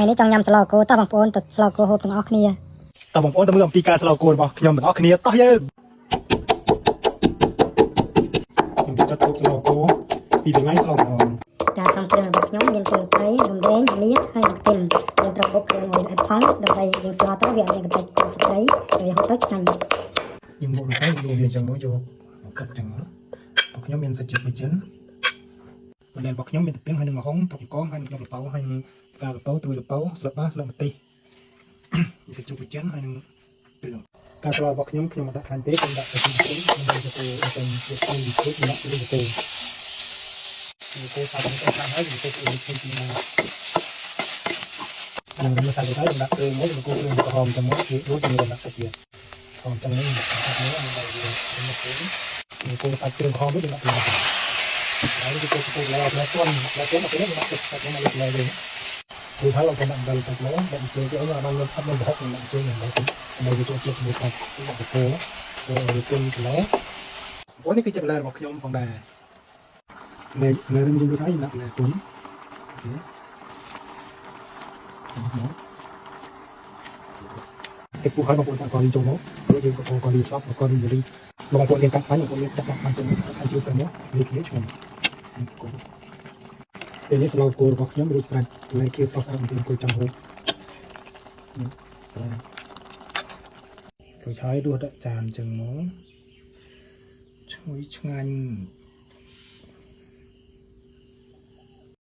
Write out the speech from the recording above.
នេះចង់ញ៉ាំស្លគោតោះបងប្អូនទៅស្លគោហូបទាំងអស់គ្នាតើបងប្អូនទៅមើលអំពីការស្លគោរបស់ខ្ញុំទាំងអស់គ្នាតោះយើងខ្ញុំចាត់ទុកស្លគោពីថ្ងៃស្លគោចាផ្សំគ្រឿងរបស់ខ្ញុំមានគ្រឿងត្រីរំដេងមៀនហើយនិងខ្ទឹមយើងត្រូវបុកគ្រឿងមួយល្អិតផងដើម្បីយើងស្លទៅវាអត់មានកម្ទេចទឹកស្ត្រីវាហូបទៅឆ្ងាញ់យើងបុកទៅយកវាចឹងមកយកកាត់ចឹងរបស់ខ្ញុំមានសាច់ជ្រូកចិនបន្លែរបស់ខ្ញុំមានទឹកពីងហើយនឹងល្ហុងទឹកកងហើយនឹងល្ពៅហើយនឹងផ្កាល្ពៅត្រួយល្ពៅស្លឹកបាស្លឹកម្ទេសមានសាច់ជ្រូកចិនហើយនឹងគ្រឿងការស្លរបស់ខ្ញុំអត់ដាក់ខានទេខ្ញុំដាក់តែពីពីខ្ញុំយកទៅទៅជាពីពីខ្ញុំដាក់ទៅទៅសាប់ទៅខាងហើយទៅទៅពីណាខ្ញុំមិនសាប់ទៅខ្ញុំដាក់គ្រឿងមួយមកគូគ្រឿងក្រហមទៅមកជារួចខ្ញុំដាក់ទៅទៀតហមចឹងនេះដាក់នេះខ្ញុំដាក់វាមកគូសាច់គ្រឿងក្រហមទៅដាក់ទៅហើយទៅទៅឡើងដល់ទៅមកទៅនេះដាក់ទៅទៅមកលើវិញគឺហើយเราจะนำไปตัดแล้วแบบเจอที่เรามันทำมันบอกมันเจออย่างไรเราจะเจอสมุดครับที่บอกโค้ดเราเป็นแล้ววันนี้คือจะเป็นอะไรบอกยมของแดในเรื่องนี้ดูได้หนักเลยตุ้นไอ้ผู้ค้าบางคนต่างกอรีจงเนาะเราอยู่กับกอรีซับกอรีอยู่ดีบางคนเรียนการค้าบางคนเรียนจักรพันธ์จนอายุกันเนี้ยเรียนเกี่ยวชนทีนี้เราโกรบอกย้ำรู้สึกเลยเกี่ยวกับสารเป็นตัวจังหูเราใช้ด้วยจานจังหมอช่วยงาน